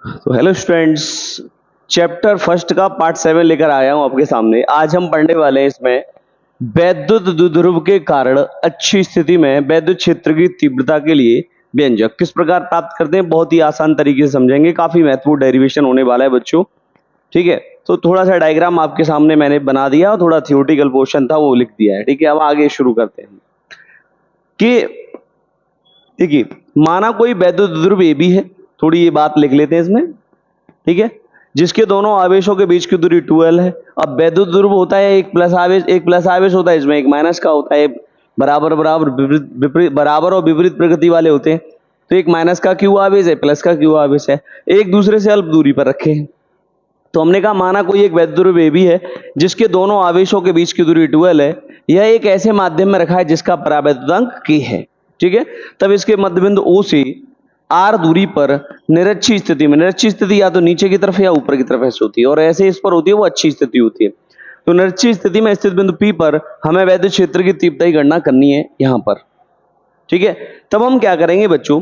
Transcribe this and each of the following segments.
तो hello students, chapter first का part 7 लेकर आया हूं आपके सामने। आज हम पढ़ने वाले हैं इसमें वैद्युत द्विध्रुव के कारण अच्छी स्थिति में वैद्युत क्षेत्र की तीव्रता के लिए व्यंजक किस प्रकार प्राप्त करते हैं, बहुत ही आसान तरीके से समझेंगे। काफी महत्वपूर्ण डेरिवेशन होने वाला है बच्चों, ठीक है। तो थोड़ा सा डायग्राम आपके सामने मैंने बना दिया और थोड़ा थियोरेटिकल पोर्शन था वो लिख दिया है, ठीक है। अब आगे शुरू करते हैं कि देखिए, माना कोई वैद्युत द्विध्रुव ए बी है, थोड़ी ये बात लिख लेते हैं इसमें, ठीक है, जिसके दोनों आवेशों के बीच की दूरी 2l है। अब वैद्युत ध्रुव होता है एक प्लस आवेश होता है, इसमें एक माइनस का होता है। बराबर बराबर विपरीत बराबर और विपरीत प्रकृति वाले होते हैं। तो एक माइनस का क्यू आवेश है, प्लस का क्यू आवेश है, एक दूसरे से अल्प दूरी पर रखे हैं। तो हमने कहा माना कोई एक वैद्युत ध्रुव ए बी है जिसके दोनों आवेशों के बीच की दूरी 2l है। यह एक ऐसे माध्यम में रखा है जिसका परावैद्युतांक k है, ठीक है। तब इसके मध्यबिंदु O से r दूरी पर निरक्षीय स्थिति में, निरक्षीय स्थिति या तो नीचे की तरफ या ऊपर की तरफ ऐसे होती है, और ऐसे इस पर होती है वो अच्छी स्थिति होती है। तो निरक्षीय स्थिति में स्थित बिंदु P पर हमें वैद्युत क्षेत्र की तीव्रता की गणना करनी है यहां पर, ठीक है। तब हम क्या करेंगे बच्चों,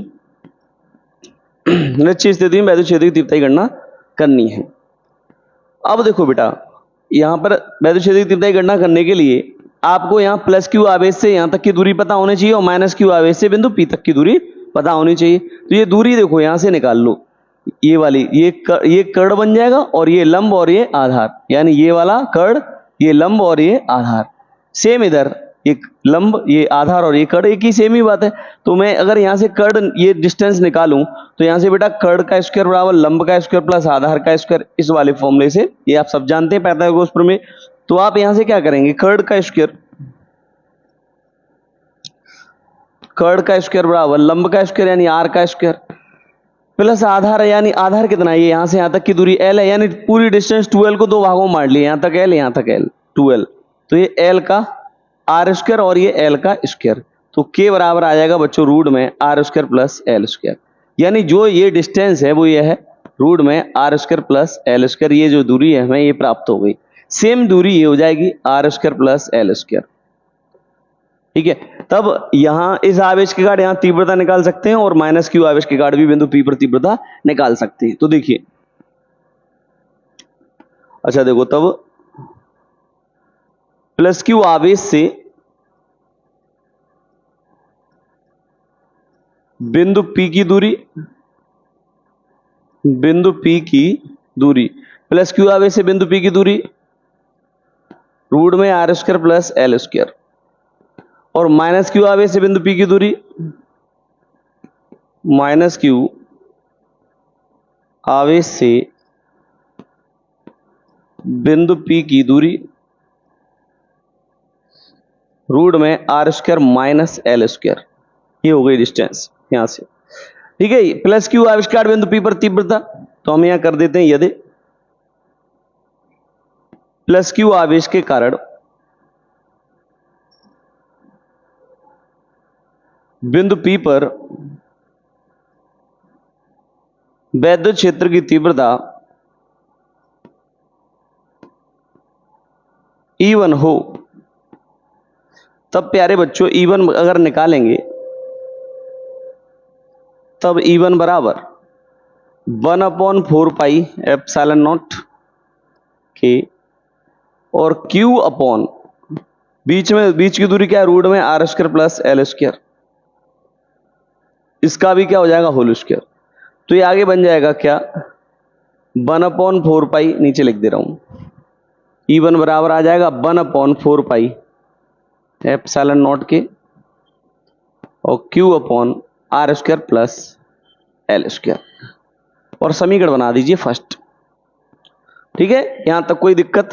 निरक्षीय स्थिति में वैद्युत क्षेत्र की तीव्रता की गणना करनी है। अब देखो बेटा, यहां पर वैद्युत क्षेत्र की तीव्रता की गणना करने के लिए आपको यहाँ प्लस क्यू आवेश से यहां तक की दूरी पता होनी चाहिए और माइनस क्यू आवेश से बिंदु P तक की दूरी पता होनी चाहिए। तो ये दूरी देखो यहां से निकाल लो, ये वाली ये कर्ण बन जाएगा और ये लंब और ये आधार, यानी ये वाला कर्ण, ये लंब और ये आधार। सेम इधर एक लंब, ये आधार और ये कर्ण, एक ही सेम ही बात है। तो मैं अगर यहाँ से कर्ण ये डिस्टेंस निकालूं तो यहाँ से बेटा कर्ण का स्क्वायर बराबर लंब का स्क्वायर प्लस आधार का स्क्वायर, इस वाले फॉर्मूले से, ये आप सब जानते हैं पाइथागोरस प्रमेय। तो आप यहां से क्या करेंगे, कर्ण का स्क्वायर बराबर लंब का स्क्वायर यानी r का स्क्वायर प्लस आधार है, यानी आधार कितना है, ये यहां से यहां तक की दूरी l है, यानी पूरी डिस्टेंस 2l को दो भागों में बांट लिया, यहां तक l यहां तक l 2l। तो ये l का r स्क्वायर और ये l का स्क्वायर, तो k बराबर आ जाएगा बच्चों रूट में r square plus l square, यानी जो ये डिस्टेंस है वो ये है रूट में r square plus l square. ये जो दूरी है हमें ये प्राप्त हो गई। सेम दूरी ये हो जाएगी r square plus l square, ठीक है। तब यहां इस आवेश के कारण यहां तीव्रता निकाल सकते हैं और माइनस क्यू आवेश के कारण भी बिंदु P पर तीव्रता निकाल सकते हैं। तो देखिए, अच्छा देखो, तब प्लस क्यू आवेश से बिंदु P की दूरी, प्लस क्यू आवेश से बिंदु P की दूरी रूट में r square plus l square, और माइनस क्यू आवेश से बिंदु P की दूरी माइनस क्यू आवेश से बिंदु P की दूरी रूट में r square minus l square. ये हो गई डिस्टेंस यहां से, ठीक है। प्लस क्यू आवेश के कारण बिंदु P पर तीव्रता, तो हम यहां कर देते हैं यदि प्लस क्यू आवेश के कारण बिंदु P पर वैद्युत क्षेत्र की तीव्रता E1 हो, तब प्यारे बच्चों E1 अगर निकालेंगे तब E1 बराबर 1/4 पाई एप्सिलॉन नॉट के, और Q अपॉन बीच की दूरी क्या है, रूट में r square plus l square, इसका भी क्या हो जाएगा होल स्क्वायर। तो ये आगे बन जाएगा क्या, 1/4 पाई, नीचे लिख दे रहा हूं, E1 बराबर आ जाएगा 1/4 पाई एप्सिलॉन नॉट के और Q upon r square plus l square, और समीकरण बना दीजिए फर्स्ट, ठीक है। यहां तक कोई दिक्कत।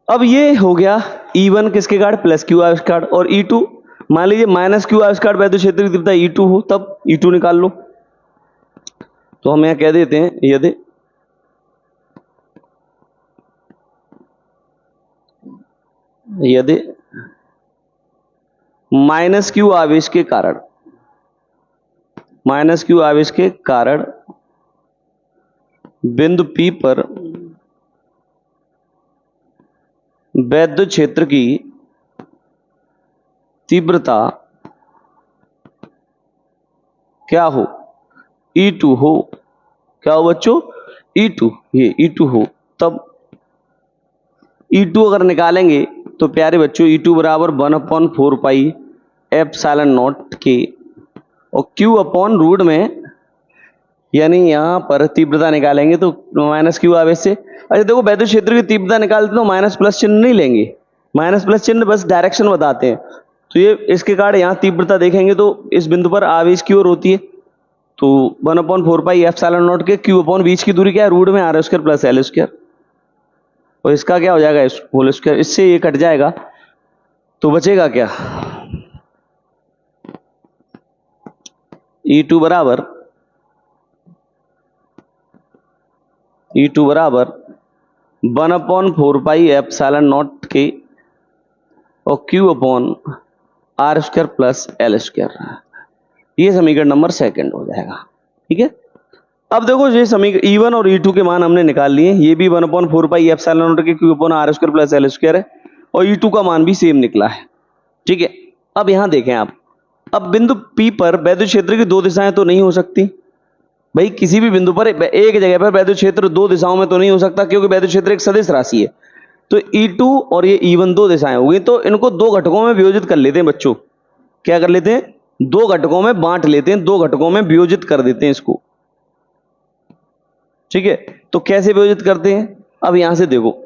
अब ये हो गया E1 किसके कारण, प्लस क्यू आवेश के कारण, और E2 मान लीजिए माइनस क्यू आवेश के कारण वैद्युत क्षेत्र की तीव्रता E2 हो, तब E2 निकाल लो। तो हम यहां कह देते हैं यदि माइनस क्यू आवेश के कारण बिंदु P पर वैद्युत क्षेत्र की तीव्रता क्या हो, E2 हो, क्या हो बच्चों, E2, ये E2 हो, तब E2 अगर निकालेंगे तो प्यारे बच्चों E2 बराबर 1/4 पाई एप्सिलॉन नॉट के, और Q अपॉन रूट में, यानी यहां पर तीव्रता निकालेंगे तो माइनस क्यू आवेश से। अच्छा देखो, वैद्युत क्षेत्र की तीव्रता निकालते तो माइनस प्लस चिन्ह नहीं लेंगे, माइनस प्लस चिन्ह बस डायरेक्शन बताते हैं। तो ये इसके कारण यहाँ तीव्रता देखेंगे तो इस बिंदु पर आवेश की ओर होती है, तो 1/4 पाई एप्सिलॉन नॉट के Q अपॉन बीच की दूरी क्या है, रूट में R square plus L square, और इसका क्या हो जाएगा, इस होल स्क्वायर, इससे ये कट जाएगा तो बचेगा क्या, E2 बराबर 1/4 पाई एप्सिलॉन नॉट के और Q upon R square plus L square, ये समीकरण नंबर सेकंड हो जाएगा। ठीक है, अब देखो ये समीकरण E1 और E2 के मान हमने निकाल लिए, ये भी 1/4 पाई एप्सिलॉन नॉट के Q upon R square plus L square है, और E2 का मान भी सेम निकला है। ठीक है, अब यहां देखें आप, अब बिंदु P पर वैद्युत क्षेत्र की दो दिशाएं तो नहीं हो सकती भाई, किसी भी बिंदु पर एक जगह पर वैद्युत क्षेत्र दो दिशाओं में तो नहीं हो सकता, क्योंकि वैद्युत क्षेत्र एक सदिश राशि है। तो E2 और ये E1 दो दिशाएं हो गई, तो इनको दो घटकों में वियोजित कर लेते हैं बच्चों। क्या कर लेते हैं, दो घटकों में बांट लेते हैं, दो घटकों में वियोजित कर देते हैं इसको। ठीक है, तो कैसे वियोजित करते हैं, अब यहां से देखो,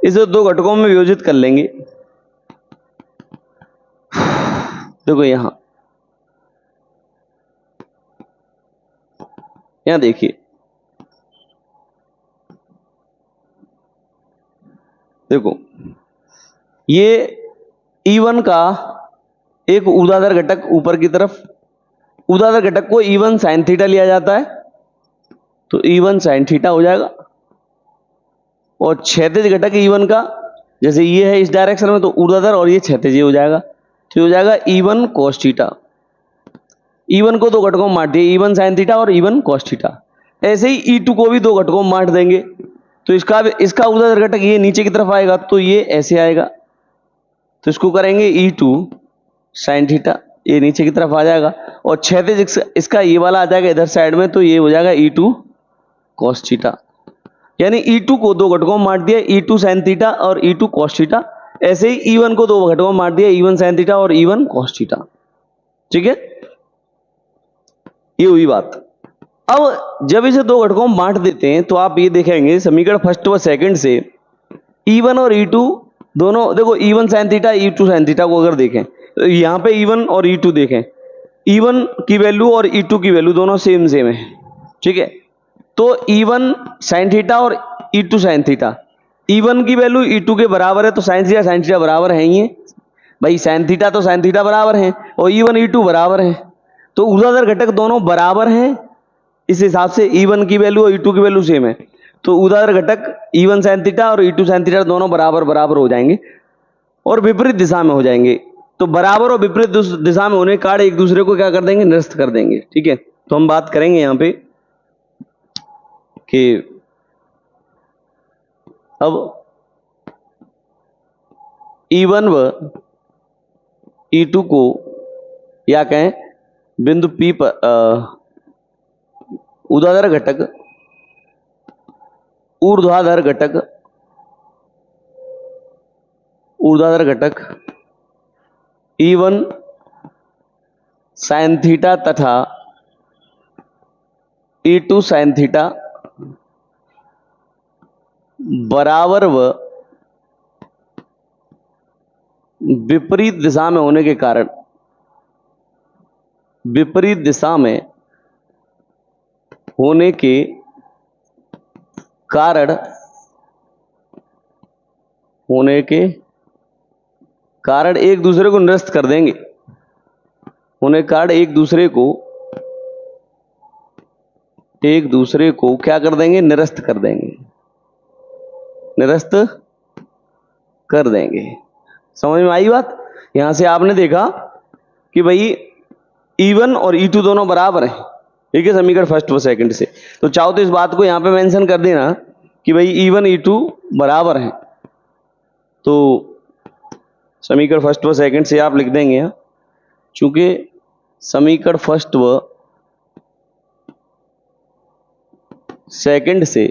इसे दो घटकों में वियोजित कर लेंगे। देखो यहां देखिए, देखो ये E1 का एक ऊर्ध्वाधर घटक ऊपर की तरफ, ऊर्ध्वाधर घटक को E1 sin थीटा लिया जाता है, तो E1 sin थीटा हो जाएगा, और क्षैतिज घटक E1 का, जैसे ये है इस डायरेक्शन में, तो ऊर्ध्वाधर और ये क्षैतिज हो जाएगा, तो हो जाएगा E1 cos थीटा। E1 को दो घटकों में बांट दिए, E1 sin थीटा और E1 cos थीटा। ऐसे ही E2 को भी दो घटकों में बांट देंगे, तो इसका ऊर्ध्वाधर घटक ये नीचे की तरफ आएगा, तो ये ऐसे आएगा, तो इसको करेंगे E2 sin थीटा, ये नीचे की तरफ आ जाएगा, और क्षैतिज इसका ये वाला आ जाएगा इधर साइड में, तो ये हो जाएगा E2 cos थीटा। यानी E2 को दो घटकों में बांट दिया, E2 sin थीटा और E2 cos थीटा। ऐसे ही E1 को दो घटकों में बांट दिया, E1 sin थीटा और E1 cos थीटा। ठीक है, ये हुई बात। अब जब इसे दो घटकों में बांट देते हैं तो आप ये देखेंगे समीकरण फर्स्ट व सेकंड से E1 और E2 दोनों, देखो E1 sin theta E2 sin theta को अगर देखें तो यहाँ पे E1 और E2 देखें, E1 की वैल्यू और E2 की वैल्यू दोनों सेम सेम है। ठीक है, तो E1 sin थीटा और E2 sin थीटा, E1 की वैल्यू E2 के बराबर है, तो sin थीटा बराबर है ही है भाई, sin थीटा तो sin थीटा बराबर है, और E1 E2 बराबर है, तो ऊर्ध्वाधर घटक दोनों बराबर हैं, इस हिसाब से E1 की वैल्यू और E2 की वैल्यू सेम है, तो ऊर्ध्वाधर घटक E1 sin थीटा और E2 sin थीटा दोनों बराबर बराबर हो जाएंगे और विपरीत दिशा में हो जाएंगे। तो बराबर और विपरीत दिशा में होने के कारण एक दूसरे को क्या कर देंगे, निरस्त कर देंगे। ठीक है, तो हम बात करेंगे यहां पे कि अब E1 व E2 को या कहें बिंदु P पर ऊर्ध्वाधर घटक E1 sin थीटा तथा E2 sin थीटा बराबर व विपरीत दिशा में होने के कारण, विपरीत दिशा में होने के कारण एक दूसरे को निरस्त कर देंगे, होने के कारण एक दूसरे को क्या कर देंगे, निरस्त कर देंगे। समझ में आई बात। यहां से आपने देखा कि भाई E1 और E2 दोनों बराबर हैं, ठीक है, समीकरण फर्स्ट व सेकंड से। तो चाहो तो इस बात को यहां पे मेंशन कर देना कि भाई E1 E2 बराबर हैं, तो समीकरण फर्स्ट व सेकंड से आप लिख देंगे यहाँ, चूंकि समीकरण फर्स्ट व सेकंड से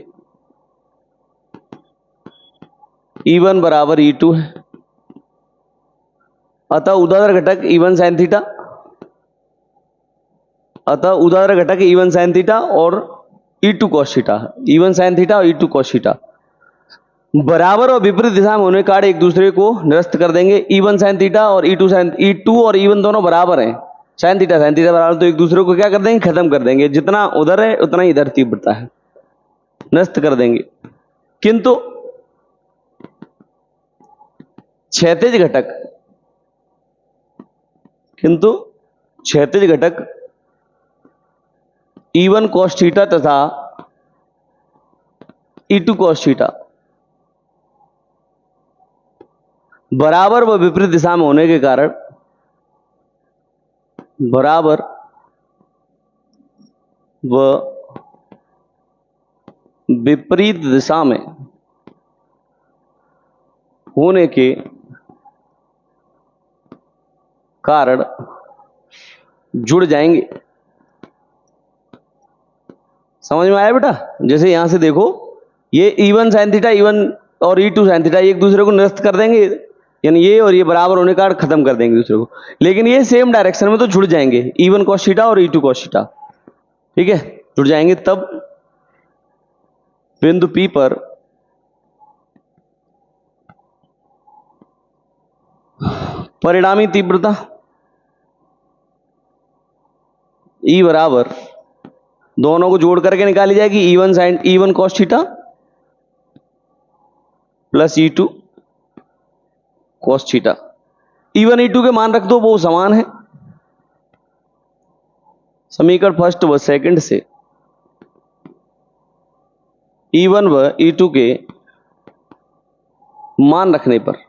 E1 बराबर E2 है, अतः ऊर्ध्वाधर घटक E1 sin थीटा, अतः ऊर्ध्वाधर घटक E1 sin थीटा और E2 cos theta, E1 sin theta और E2 cos थीटा बराबर और विपरीत दिशा में होने के कारण एक दूसरे को निरस्त कर देंगे। E1 sin थीटा और E2 और E1 दोनों बराबर हैं, sin थीटा बराबर, तो एक दूसरे को क्या कर देंगे, खत्म कर देंगे। जितना उधर है उतना इधर तीव्रता है, निरस्त कर देंगे। किंतु क्षैतिज घटक E1 cos थीटा तथा E2 cos थीटा बराबर व विपरीत दिशा में होने के कारण जुड़ जाएंगे। समझ में आया बेटा? जैसे यहां से देखो, ये E1 sin थीटा E1 और E2 sin थीटा एक दूसरे को निरस्त कर देंगे, यानी ये और ये बराबर होने का खत्म कर देंगे दूसरे को, लेकिन ये सेम डायरेक्शन में तो जुड़ जाएंगे, E1 cos थीटा और E2 cos थीटा, ठीक है, जुड़ जाएंगे। तब बिंदु P पर परिणामी तीव्रता E बराबर, दोनों को जोड़ करके निकाली जाएगी, E1 cos theta plus E2 cos theta. E1 E2 के मान रख दो, वो समान है। समीकरण फर्स्ट व सेकंड से E1 व E2 के मान रखने पर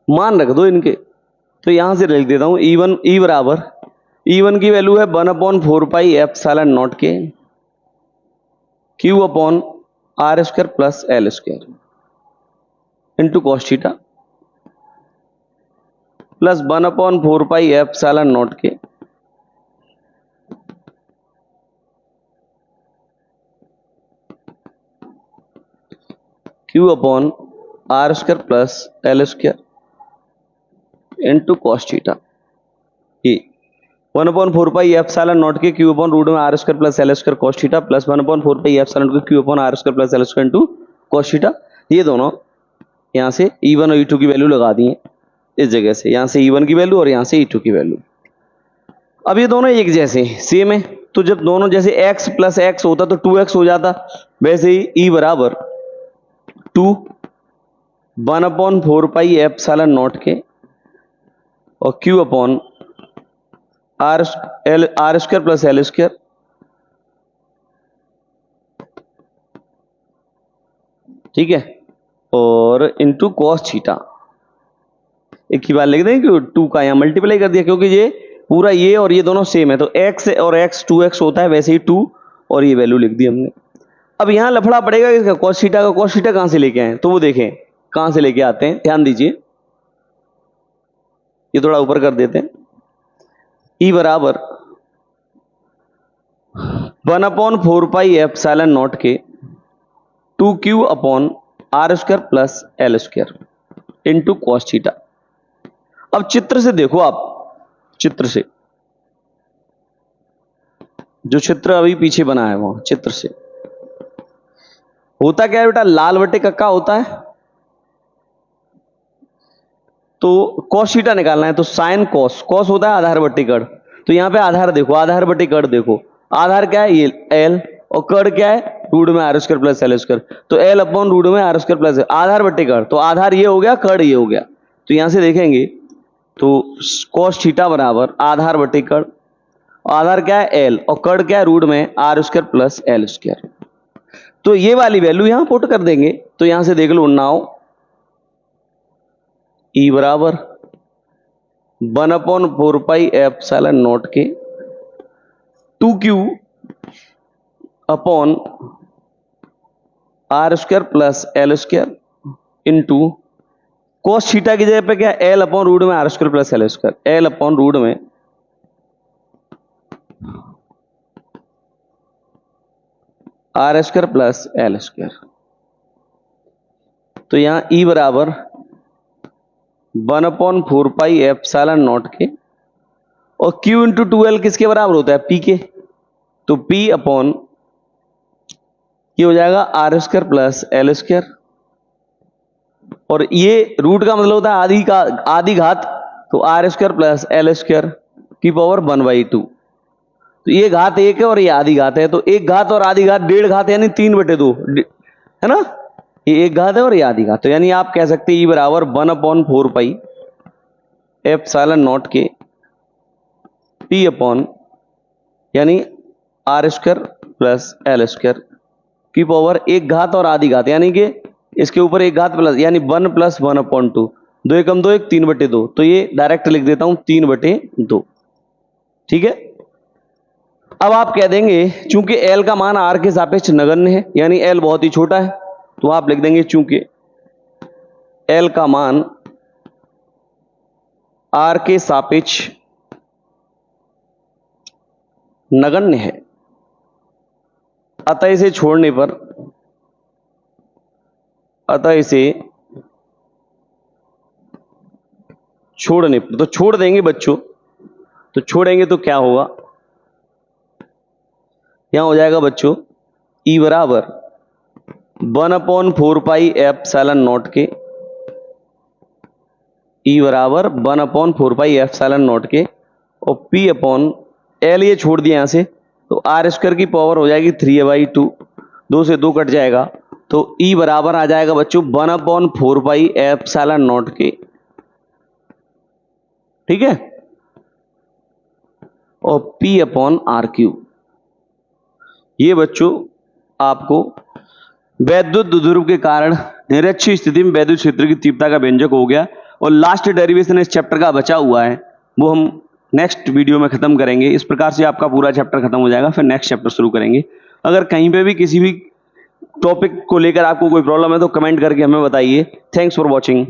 मान रख दो इनके, तो यहां से लिख देता हूं E बराबर, E1 की वैल्यू है 1/4 पाई एप्सिलॉन नॉट के Q upon R square plus L square into cos theta plus 1/4 pi epsilon not के Q upon R square plus L square into cos theta. ये 1/4 पाई एप्सिलॉन नॉट के Q upon root में R square plus L square cos theta plus 1/4 pi epsilon not के Q upon R square plus L square into cos theta. ये दोनों यहां से E1 और E2 की वैल्यू लगा दी है इस जगह से, यहां से E1 की वैल्यू और यहां से E2 की वैल्यू। अब ये दोनों एक जैसे सेम है, तो जब दोनों जैसे x प्लस x होता तो 2x हो जाता, वैसे ही E बराबर 2 1/4 पाई एप्सिलॉन नॉट के और Q upon R square plus L square ठीक है, और इंटू cos थीटा। एक ही बात लिख दें कि 2 का यहां मल्टीप्लाई कर दिया, क्योंकि ये पूरा ये और ये दोनों सेम है, तो x और x 2x होता है, वैसे ही 2 और ये वैल्यू लिख दी हमने। अब यहां लफड़ा पड़ेगा इसका, cos थीटा का cos थीटा कहां से लेके आए, तो वो देखें कहां से लेके आते हैं, ध्यान दीजिए। ये थोड़ा ऊपर कर देते हैं। E बराबर 1/4 पाई एप्सिलॉन नॉट के 2Q upon R square plus L square into cos theta. अब चित्र से देखो, आप चित्र से, जो चित्र अभी पीछे बना है वहां चित्र से होता क्या है बेटा, लाल बटे कक्का होता है, तो cos थीटा निकालना है, तो साइन cos होता है आधार बटे कड़, तो यहां पे आधार देखो, आधार बटे कड़ देखो, आधार क्या है, ये L, और कड़ क्या है, रूट में R square plus L square, तो L अपॉन रूट में R स्क्वायर प्लस आधार बटे कड़, तो आधार ये हो गया, कड़ ये हो गया, तो यहां से देखेंगे तो cos थीटा बराबर आधार बटे कड़, आधार क्या है L और कड़ क्या है, रूट में R square plus L square, तो ये वाली वैल्यू यहां पुट कर देंगे। तो यहां से देख लो, नाउ E बराबर 1/4 पाई एप्सिलॉन नॉट के 2Q upon R square plus L square into cos theta की जगह पे क्या, L अपॉन रूट में R square plus L square, L upon root में R square plus L square. तो यहां ई बराबर 1/4 पाई एप्सिलॉन नॉट के, और Q इंटू 2L किसके बराबर होता है? P के। तो P अपॉन ये हो जाएगा R square plus L square, और ये रूट का मतलब होता है आधी घात, तो R square plus L square की पावर 1/2। तो ये घात 1 है और ये आधी घात है, तो एक घात और आधी घात 1.5 घात यानी 3/2 है ना, ये एक घात है और ये आधी घात। तो यानी आप कह सकते हैं ई बराबर 1/4 पाई एप्सिलॉन नॉट के P अपॉन यानी R square plus L square की पावर एक घात और आधी घात, यानी कि इसके ऊपर एक घात प्लस, यानी 1 + 1/2, 2 एकम 2 1 3/2। तो ये डायरेक्ट लिख देता हूं 3/2। ठीक है। अब आप कह देंगे चूंकि L का मान R के सापेक्ष नगण्य है, यानी L बहुत ही छोटा है, तो आप लिख देंगे चूंकि L का मान R के सापेक्ष नगण्य है, अतः इसे छोड़ने पर, तो छोड़ देंगे बच्चों, तो छोड़ेंगे तो क्या होगा, यहां हो जाएगा बच्चों E बराबर 1/4 पाई एप्सिलॉन नॉट के, E बराबर 1/4 पाई एप्सिलॉन नॉट के, और P अपॉन L ये छोड़ दिया यहां से, तो आर स्क्वायर की पावर हो जाएगी 3/2, 2 से 2 कट जाएगा, तो E बराबर आ जाएगा बच्चों 1/4 पाई एप्सिलॉन नॉट के। ठीक है, और P अपॉन R3। ये बच्चों आपको वैद्युत द्विध्रुव के कारण निरक्षीय स्थिति में वैद्युत क्षेत्र की तीव्रता का व्यंजक हो गया, और लास्ट डेरिवेशन इस चैप्टर का बचा हुआ है, वो हम नेक्स्ट वीडियो में खत्म करेंगे। इस प्रकार से आपका पूरा चैप्टर खत्म हो जाएगा, फिर नेक्स्ट चैप्टर शुरू करेंगे। अगर कहीं पे भी किसी भी टॉपिक को लेकर आपको कोई प्रॉब्लम है तो कमेंट करके हमें बताइए। Thanks for watching.